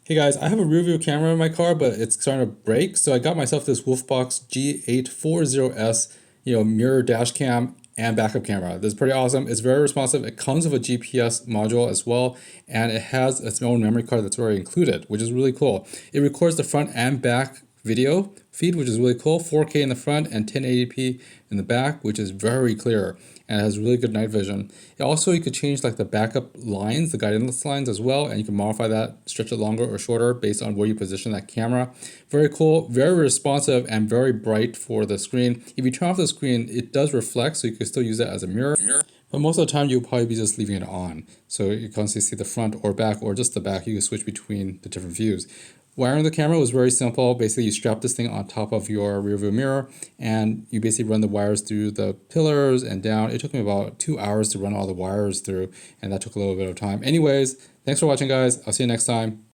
Hey guys, I have a rear view camera in my car, but it's starting to break, so I got myself this Wolfbox G840S, mirror dash cam and backup camera. This is pretty awesome. It's very responsive. It comes with a GPS module as well, and it has its own memory card that's already included, which is really cool. It records the front and back video feed, which is really cool. 4K in the front and 1080p in the back, which is very clear and it has really good night vision. Also, you could change like the backup lines, the guidance lines as well, and you can modify that, stretch it longer or shorter based on where you position that camera. Very cool, very responsive, and very bright for the screen. If you turn off the screen, it does reflect, so you can still use it as a mirror. But most of the time, you'll probably be just leaving it on. So you constantly see the front or back, or just the back. You can switch between the different views. Wiring the camera was very simple. Basically, you strap this thing on top of your rear view mirror and you basically run the wires through the pillars and down. It took me about 2 hours to run all the wires through, and that took a little bit of time. Anyways, thanks for watching, guys. I'll see you next time.